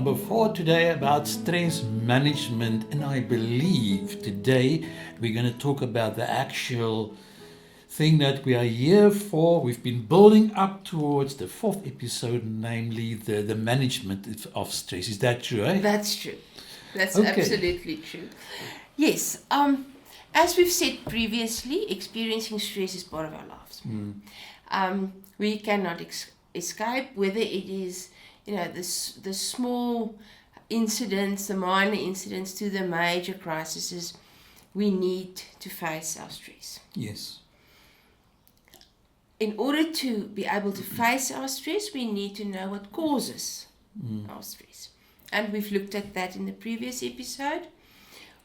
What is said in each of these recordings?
number 4 today about stress management, and I believe today we're going to talk about the actual thing that we are here for. We've been building up towards the 4th episode, namely the management of stress. Is that true, eh? That's true. That's Okay. absolutely true. Yes. As we've said previously, experiencing stress is part of our lives. We cannot escape, whether it is, the small incidents, the minor incidents, to the major crises. We need to face our stress. Yes. In order to be able to face our stress, we need to know what causes our stress. And we've looked at that in the previous episode.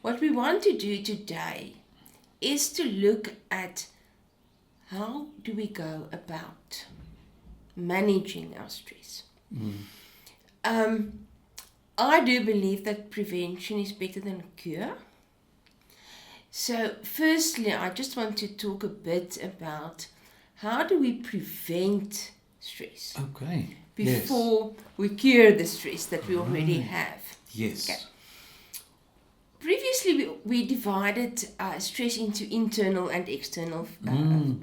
What we want to do today is to look at how do we go about managing our stress. I do believe that prevention is better than cure. So firstly, I just want to talk a bit about how do we prevent stress Okay. before we cure the stress that we already have. Yes. Okay. Previously, we divided stress into internal and external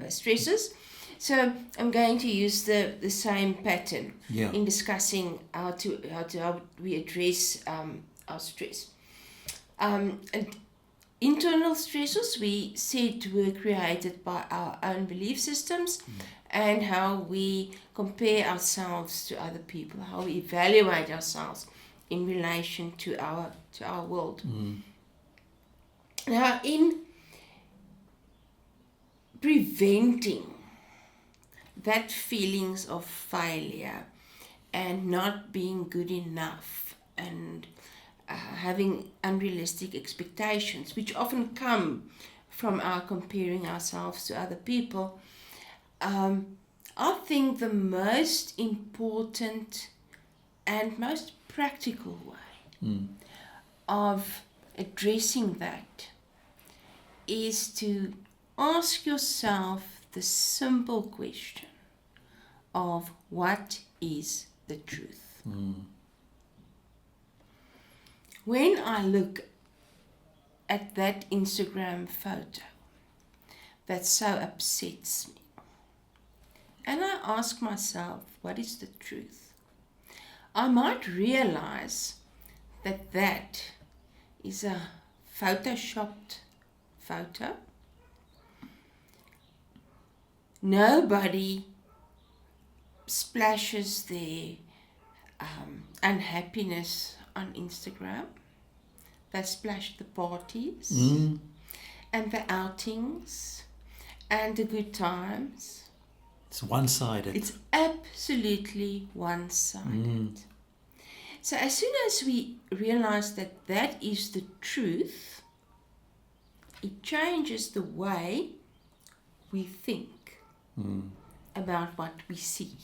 stresses. So I'm going to use the same pattern in discussing how we address our stress. And internal stresses, we said, were created by our own belief systems and how we compare ourselves to other people, how we evaluate ourselves in relation to our world. Now, in preventing that feelings of failure and not being good enough and having unrealistic expectations, which often come from our comparing ourselves to other people, I think the most important and most practical way of addressing that is to ask yourself the simple question of what is the truth. When I look at that Instagram photo that so upsets me, and I ask myself, what is the truth? I might realize that that is a photoshopped photo. Nobody splashes their unhappiness on Instagram. They splash the parties and the outings and the good times. It's one-sided. It's absolutely one-sided. So as soon as we realize that that is the truth, it changes the way we think about what we see.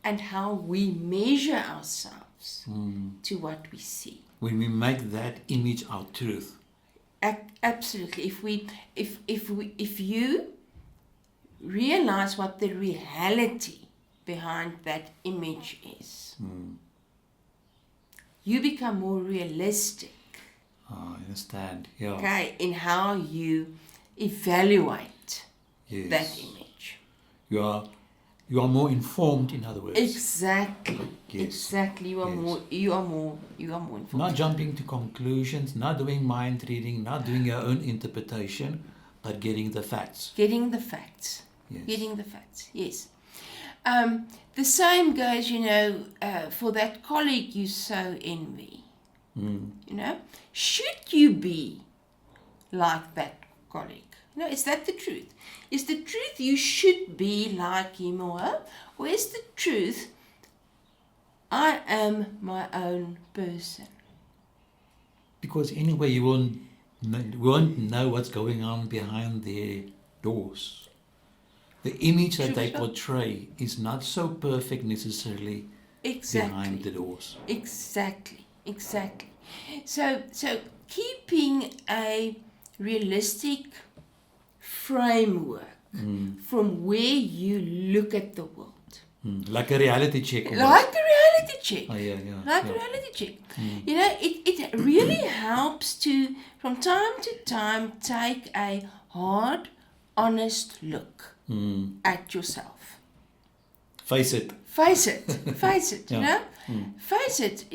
And how we measure ourselves to what we see. When we make that image our truth. Absolutely. If you realize what the reality behind that image is, you become more realistic. I understand. Yeah. Okay, in how you evaluate that image. You are more informed, in other words. Exactly. Yes. Exactly. You are more informed. Not jumping to conclusions, not doing mind reading, not doing your own interpretation, but getting the facts. Getting the facts. Yes. Getting the facts. Yes. The same goes, for that colleague you so envy. Should you be like that colleague? Is that the truth? Is the truth you should be like him or her? Or is the truth, I am my own person? Because anyway, you won't know what's going on behind their doors. The image that they portray is not so perfect necessarily behind the doors. Exactly. So keeping a realistic framework from where you look at the world. Like a reality check. Like a reality check. Yeah. Reality check. It really helps to, from time to time, take a hard, honest look at yourself. Face it. Face it. Face it. Yeah. Face it.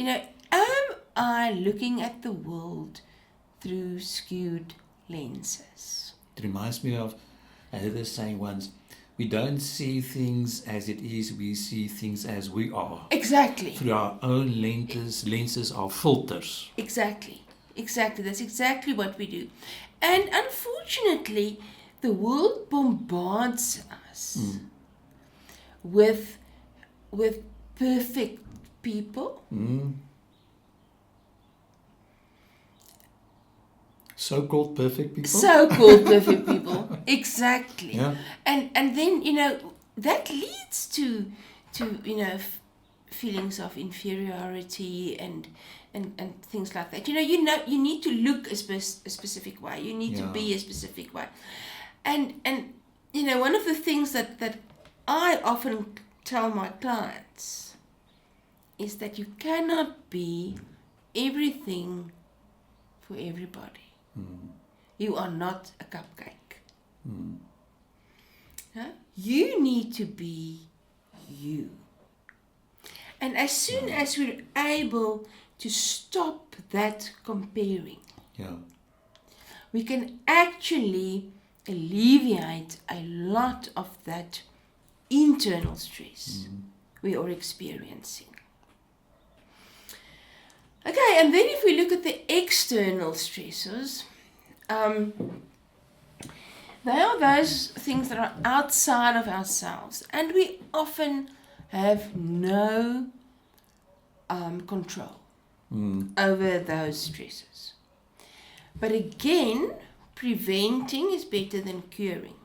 Am I looking at the world through skewed lenses? It reminds me of, I heard this saying once, we don't see things as it is, we see things as we are. Exactly. Through our own lenses, our filters. Exactly. That's exactly what we do. And unfortunately, the world bombards us with perfect people. So-called perfect people. So-called perfect people. Exactly. Yeah. And then, that leads to feelings of inferiority and things like that. You need to look a specific way. You need to be a specific way. And one of the things that I often tell my clients is that you cannot be everything for everybody. You are not a cupcake. You need to be you. And as soon as we're able to stop that comparing, we can actually alleviate a lot of that internal stress we are experiencing. Okay, and then if we look at the external stressors, they are those things that are outside of ourselves, and we often have no control over those stresses. But again, preventing is better than curing.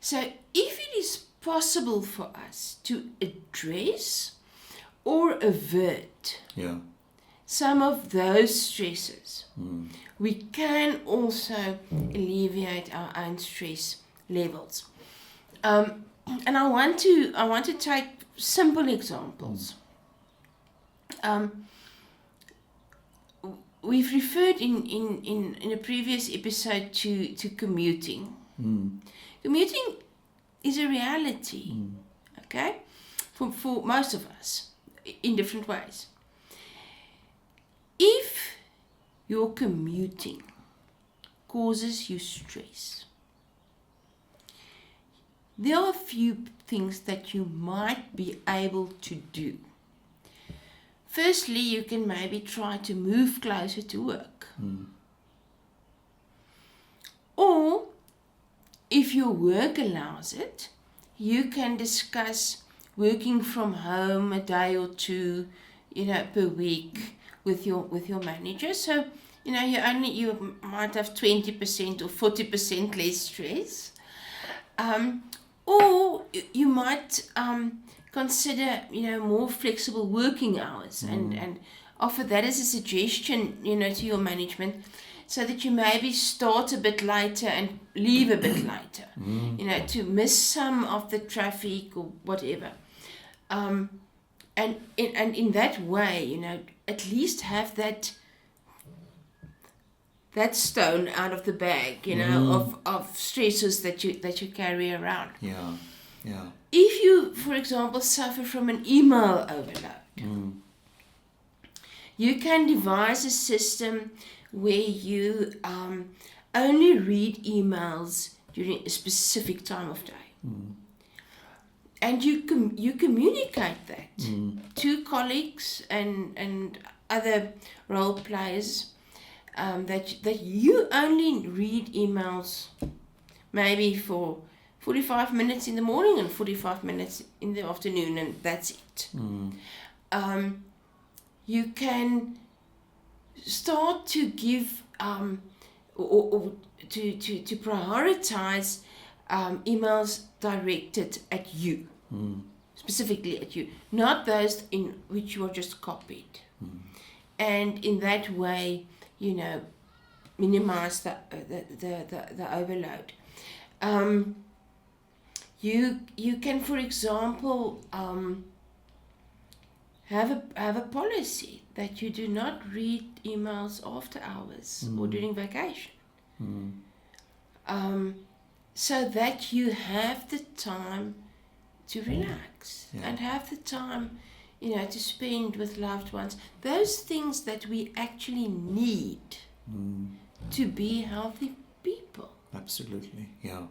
So if it is possible for us to address or avert some of those stresses, we can also alleviate our own stress levels. And I want to take simple examples. We've referred in a previous episode to commuting. Commuting is a reality, okay, for most of us in different ways. If your commuting causes you stress, there are a few things that you might be able to do. Firstly, you can maybe try to move closer to work. Or, if your work allows it, you can discuss working from home a day or two, per week with your manager. So, you might have 20% or 40% less stress. Or you might consider, more flexible working hours and offer that as a suggestion, to your management, so that you maybe start a bit later and leave a bit later, to miss some of the traffic or whatever. And in that way, at least have that stone out of the bag, of stresses that you carry around. Yeah. If you, for example, suffer from an email overload, you can devise a system where you only read emails during a specific time of day. And you communicate that to colleagues and other role players, that you only read emails maybe for 45 minutes in the morning and 45 minutes in the afternoon, and that's it. You can start to give or to prioritize emails directed at you, specifically at you, not those in which you are just copied. And in that way, minimize the overload. You can, for example, have a policy that you do not read emails after hours or during vacation. So that you have the time to relax and have the time, to spend with loved ones. Those things that we actually need to be healthy people. Absolutely. Yeah.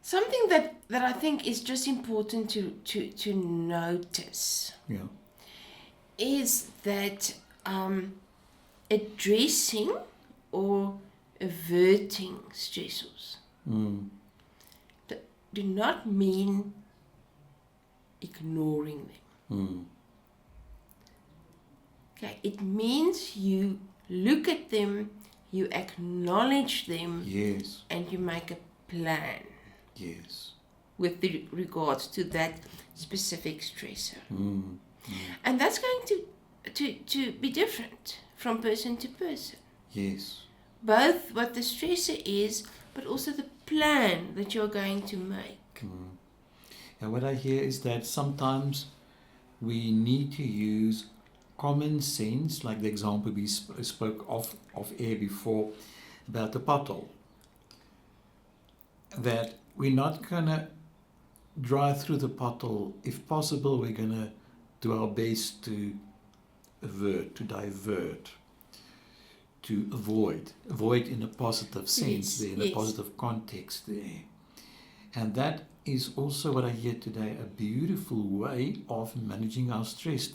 Something that I think is just important to notice is that addressing or averting stressors do not mean ignoring them. Okay, it means you look at them, you acknowledge them, and you make a plan. With regards to that specific stressor. And that's going to be different from person to person. Both what the stressor is, but also the plan that you're going to make. And what I hear is that sometimes we need to use common sense, like the example we spoke of air before about the pothole. That we're not going to drive through the pothole. If possible, we're going to do our best to avert, to divert, to avoid in a positive sense there, in a positive context there. And that is also what I hear today, a beautiful way of managing our stress.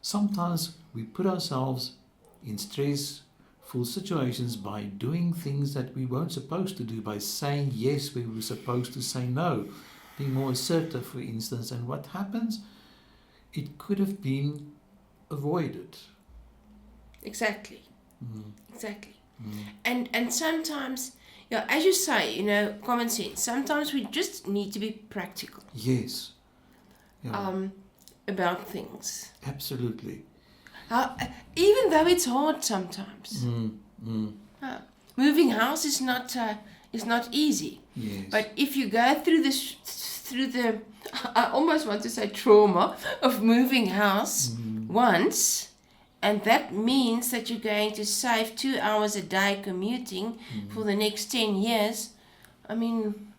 Sometimes we put ourselves in stressful situations by doing things that we weren't supposed to do, by saying yes where we were supposed to say no, being more assertive, for instance. And what happens? It could have been avoided. Exactly. And sometimes, as you say, common sense. Sometimes we just need to be practical. About things. Absolutely. Even though it's hard sometimes. Moving house is not easy. But if you go through the I almost want to say trauma of moving house once, and that means that you're going to save 2 hours a day commuting for the next 10 years. I mean,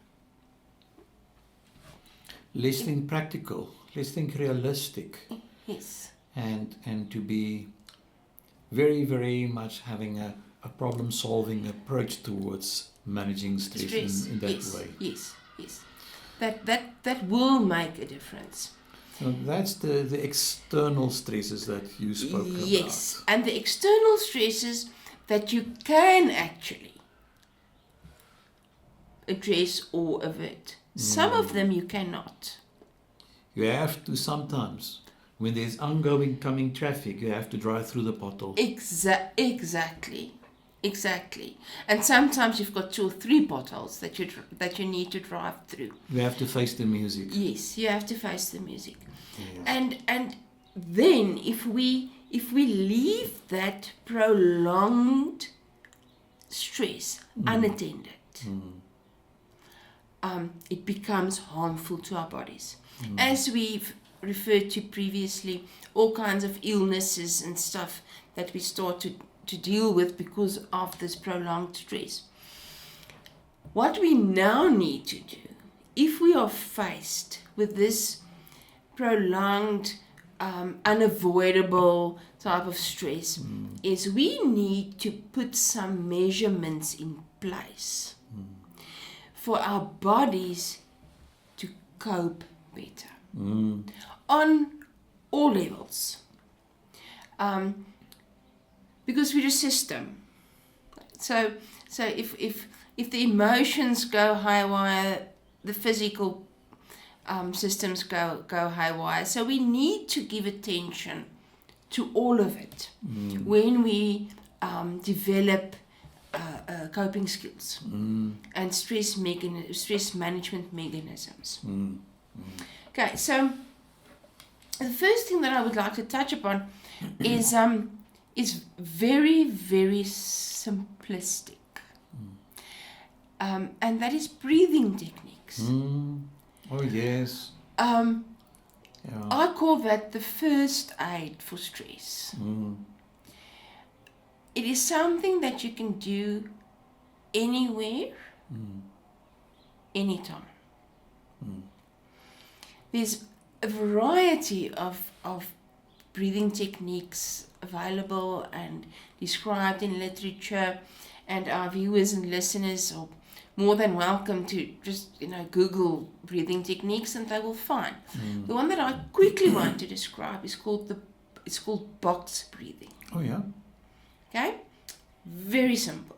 let's think practical. Let's think realistic. Yes. And to be very, very much having a problem-solving approach towards managing stress. In that way. Yes. That will make a difference. So that's the external stresses that you spoke about. Yes, and the external stresses that you can actually address or avert. Some of them you cannot. You have to sometimes, when there's ongoing coming traffic, you have to drive through the pothole. Exactly. And sometimes you've got 2 or 3 potholes that you need to drive through. You have to face the music. Yes, you have to face the music. Yes. And then if we leave that prolonged stress unattended, it becomes harmful to our bodies. As we've referred to previously, all kinds of illnesses and stuff that we start to deal with because of this prolonged stress. What we now need to do, if we are faced with this prolonged, unavoidable type of stress, is we need to put some measurements in place for our bodies to cope better on all levels. Because we're a system. So if the emotions go haywire, the physical systems go haywire. So we need to give attention to all of it when we develop coping skills and stress management mechanisms. Okay, so the first thing that I would like to touch upon is very, very simplistic. and that is breathing techniques. Oh, yes. Yeah. I call that the first aid for stress. It is something that you can do anywhere, anytime. There's a variety of breathing techniques available and described in literature, and our viewers and listeners are more than welcome to just Google breathing techniques and they will find. The one that I quickly want to describe is called box breathing. Oh, yeah. Okay, very simple.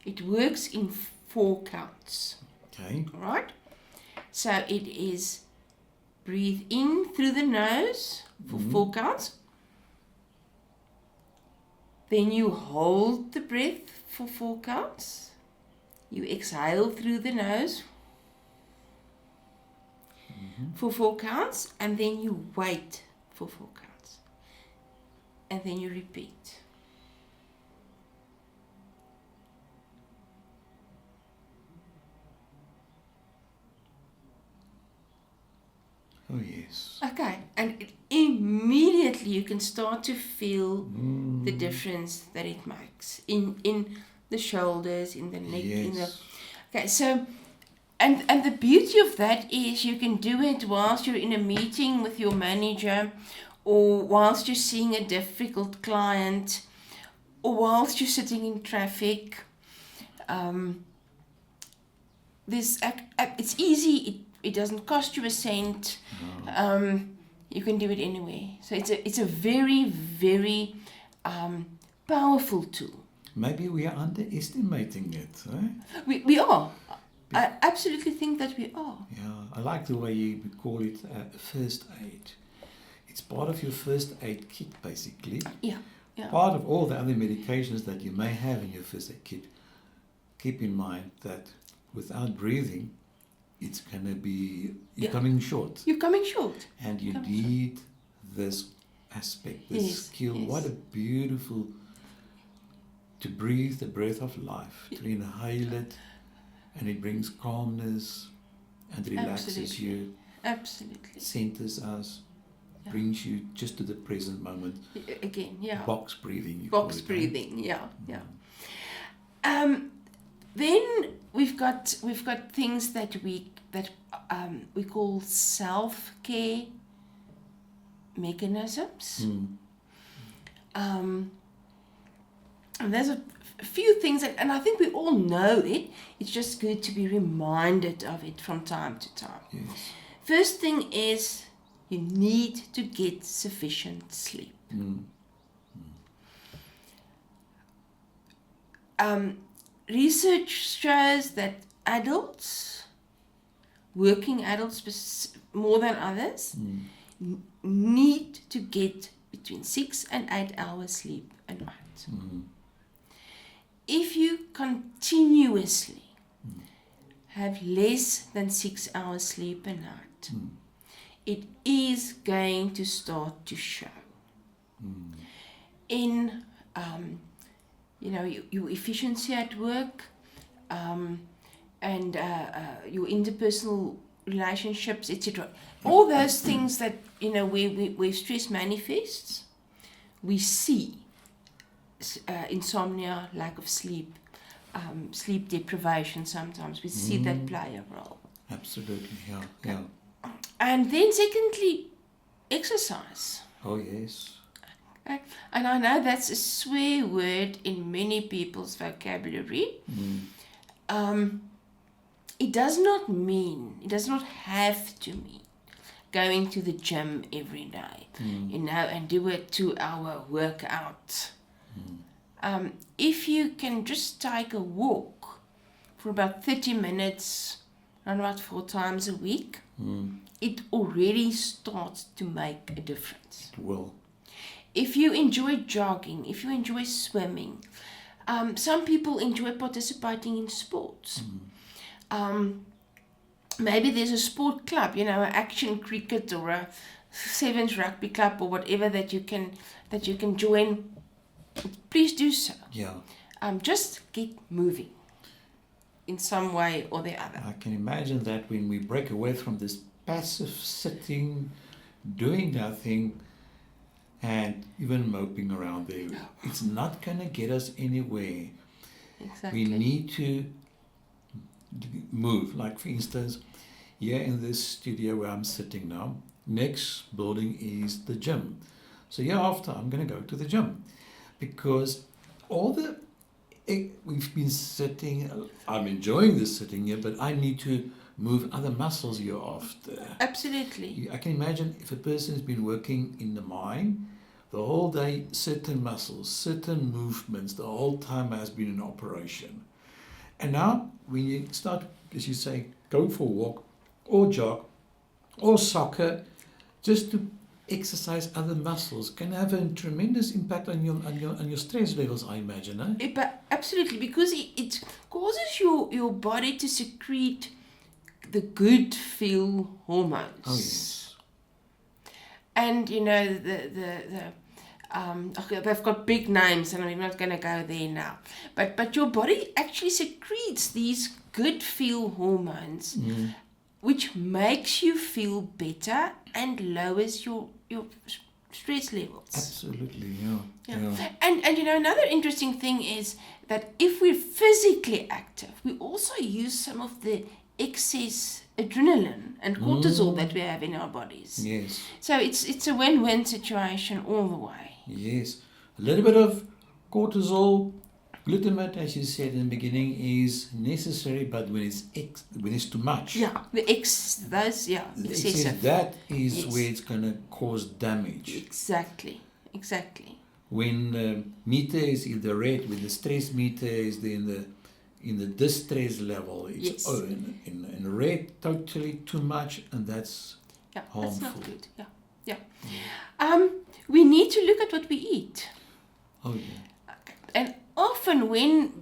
It works in 4 counts. Okay. All right. So it is breathe in through the nose for 4 counts. Then you hold the breath for 4 counts. You exhale through the nose for 4 counts, and then you wait for 4 counts. And then you repeat. Oh, yes. Okay, and immediately you can start to feel the difference that it makes in the shoulders, in the neck, Yes. Okay, so and the beauty of that is you can do it whilst you're in a meeting with your manager, or whilst you're seeing a difficult client, or whilst you're sitting in traffic. It's easy. It doesn't cost you a cent. You can do it anywhere. So it's a very, very powerful tool. Maybe we are underestimating it. Eh? We are. I absolutely think that we are. Yeah, I like the way you call it first aid. It's part of your first aid kit, basically. Yeah, yeah. Part of all the other medications that you may have in your first aid kit. Keep in mind that without breathing, it's going to be, you're coming short. You're coming short. And you need this aspect, this skill. Yes. What a beautiful, to breathe the breath of life, to inhale it, and it brings calmness and relaxes you. Absolutely. Centers us, brings you just to the present moment. Again, yeah. Box breathing. You Box call it, breathing, yeah. Then we've got things that we call self-care mechanisms. And there's a few things, and I think we all know it. It's just good to be reminded of it from time to time. Yes. First thing is you need to get sufficient sleep. Research shows that adults, working adults more than others, need to get between 6 and 8 hours sleep a night. If you continuously have less than 6 hours sleep a night, it is going to start to show in your efficiency at work, and your interpersonal relationships, etc. All those things that where stress manifests, we see insomnia, lack of sleep, sleep deprivation. Sometimes we see that play a role. Absolutely, yeah. And then secondly, exercise. Oh, yes. Okay. And I know that's a swear word in many people's vocabulary. It does not have to mean going to the gym every day, and do a 2-hour workout. If you can just take a walk for about 30 minutes, around about 4 times a week, it already starts to make a difference. It will. If you enjoy jogging, if you enjoy swimming, some people enjoy participating in sports. Maybe there's a sport club, an action cricket or a sevens rugby club or whatever that you can join. Please do so. Yeah. Just get moving. in some way or the other. I can imagine that when we break away from this passive sitting, doing nothing, and even moping around there, it's not going to get us anywhere. Exactly. We need to move. Like, for instance, here in this studio where I'm sitting now, next building is the gym. So hereafter, I'm going to go to the gym, because we've been sitting, I'm enjoying this sitting here, but I need to move other muscles hereafter. Absolutely. I can imagine if a person has been working in the mine the whole day, certain muscles, certain movements, the whole time has been in operation. And now, when you start, as you say, go for a walk, or jog, or soccer, just to exercise other muscles, can have a tremendous impact on your stress levels, I imagine. But absolutely, because it causes your body to secrete the good feel hormones. Oh yes. And okay, they've got big names, and I'm not going to go there now. But your body actually secretes these good feel hormones, which makes you feel better and lowers your stress levels. Absolutely, yeah. And another interesting thing is that if we're physically active, we also use some of the excess adrenaline and cortisol that we have in our bodies. Yes. So it's a win-win situation all the way. Yes. A little bit of cortisol, glutamate, as you said in the beginning, is necessary, but when it's too much. Yeah, the excessive. That is where it's going to cause damage. Exactly. When the meter is in the red, when the stress meter is in the distress level, it's in red, totally too much, and that's harmful. That's not good. Yeah. We need to look at what we eat. Oh yeah. And often when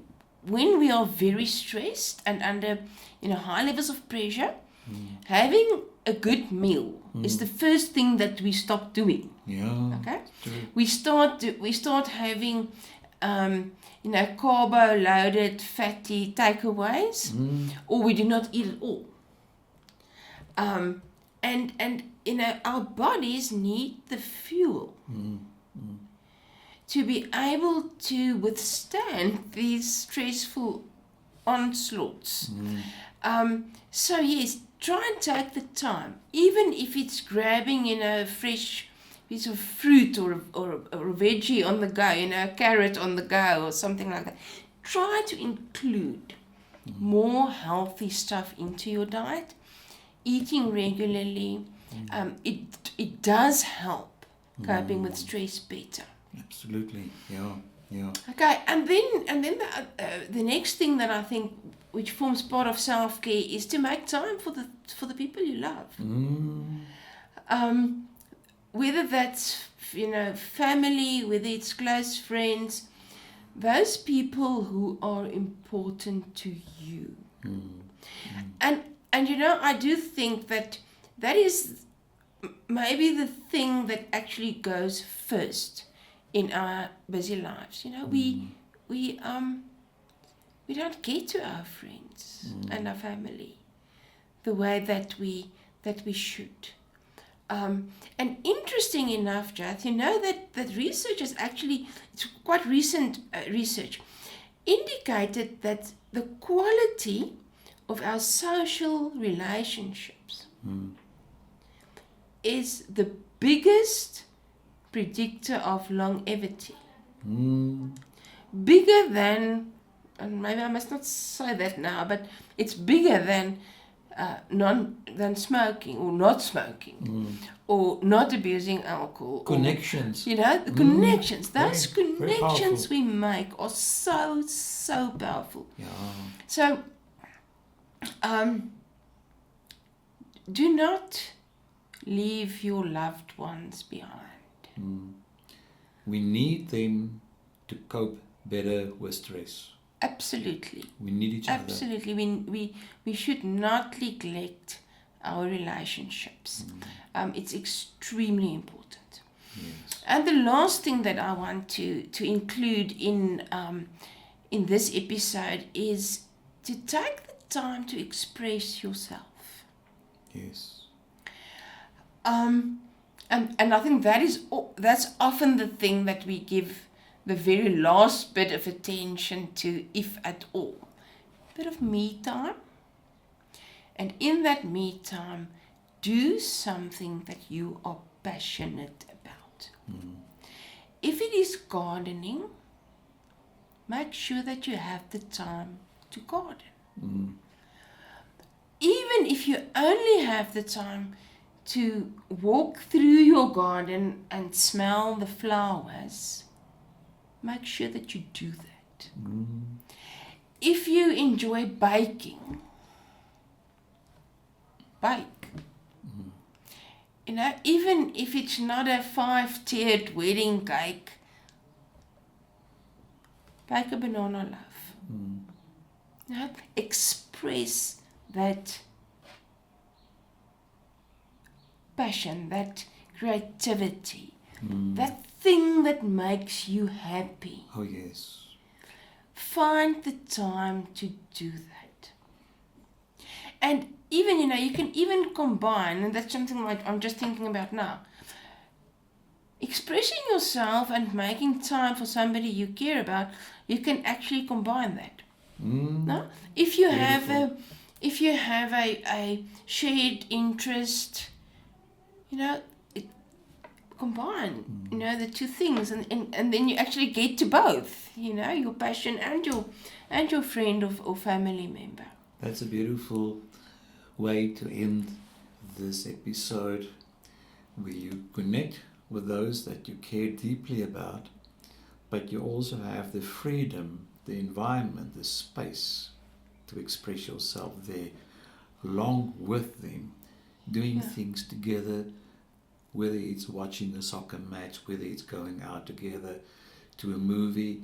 we are very stressed and under high levels of pressure, having a good meal is the first thing that we stop doing. Yeah. Okay. True. We start having carbo loaded fatty takeaways, or we do not eat at all. And our bodies need the fuel to be able to withstand these stressful onslaughts. So yes, try and take the time, even if it's grabbing a fresh piece of fruit or a veggie on the go, a carrot on the go or something like that. Try to include more healthy stuff into your diet. Eating regularly, it does help coping with stress better. Absolutely, yeah. Okay, and then the next thing that I think, which forms part of self-care, is to make time for the people you love. Whether that's family, whether it's close friends, those people who are important to you. And I do think that is maybe the thing that actually goes first in our busy lives. We don't get to our friends and our family the way that we should. And interesting enough, Jath, that research is actually, it's quite recent research, indicated that the quality of our social relationships is the biggest predictor of longevity. Bigger than, and maybe I must not say that now, but it's bigger than smoking or not smoking or not abusing alcohol. Connections. The connections. Those very connections we make are so powerful. Yeah. So, do not leave your loved ones behind. We need them to cope better with stress. Absolutely. We need each other. Absolutely. We should not neglect our relationships. It's extremely important. Yes. And the last thing that I want to include in this episode is to take the time to express yourself. Yes. And I think that's often the thing that we give the very last bit of attention to, if at all. A bit of me time. And in that me time, do something that you are passionate about. If it is gardening, make sure that you have the time to garden. Even if you only have the time to walk through your garden and smell the flowers, make sure that you do that. If you enjoy baking, bake. Even if it's not a 5-tiered wedding cake, bake a banana loaf. Express that passion, that creativity, that thing that makes you happy. Oh, yes. Find the time to do that. And even, you can even combine, and that's something like I'm just thinking about now. Expressing yourself and making time for somebody you care about, you can actually combine that. No? If you have a shared interest, combine, the two things, and then you actually get to both, your passion and your friend or family member. That's a beautiful way to end this episode, where you connect with those that you care deeply about, but you also have the freedom, the environment, the space to express yourself there, along with them, doing things together, whether it's watching a soccer match, whether it's going out together to a movie,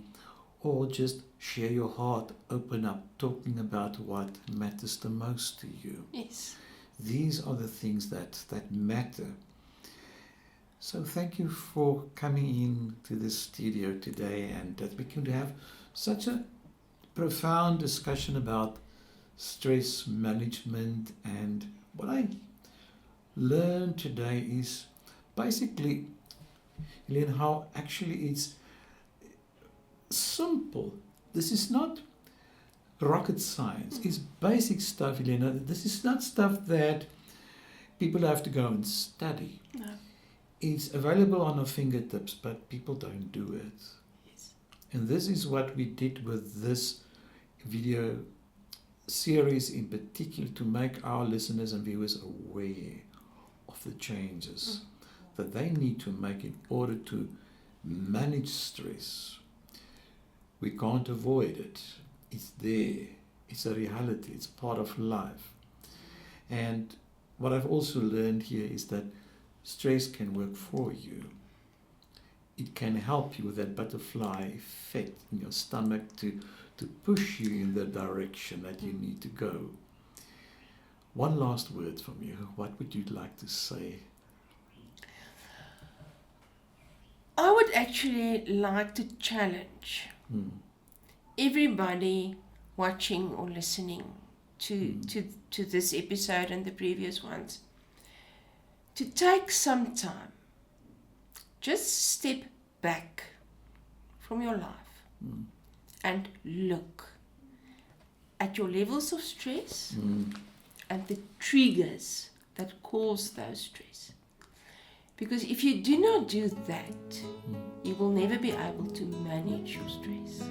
or just share your heart, open up, talking about what matters the most to you. Yes. These are the things that matter. So thank you for coming in to the studio today, and that we could have such a profound discussion about stress management. And what I learned today is basically, Helena, how actually it's simple. This is not rocket science. It's basic stuff, Helena. This is not stuff that people have to go and study. No. It's available on our fingertips, but people don't do it. Yes. And this is what we did with this video series in particular, to make our listeners and viewers aware of the changes that they need to make in order to manage stress. We can't avoid it. It's there. It's a reality. It's part of life. And what I've also learned here is that stress can work for you. It can help you with that butterfly effect in your stomach to push you in the direction that you need to go. One last word from you. What would you like to say? I would actually like to challenge everybody watching or listening to this episode and the previous ones to take some time. Just step back from your life and look at your levels of stress and the triggers that cause those stress. Because if you do not do that, you will never be able to manage your stress.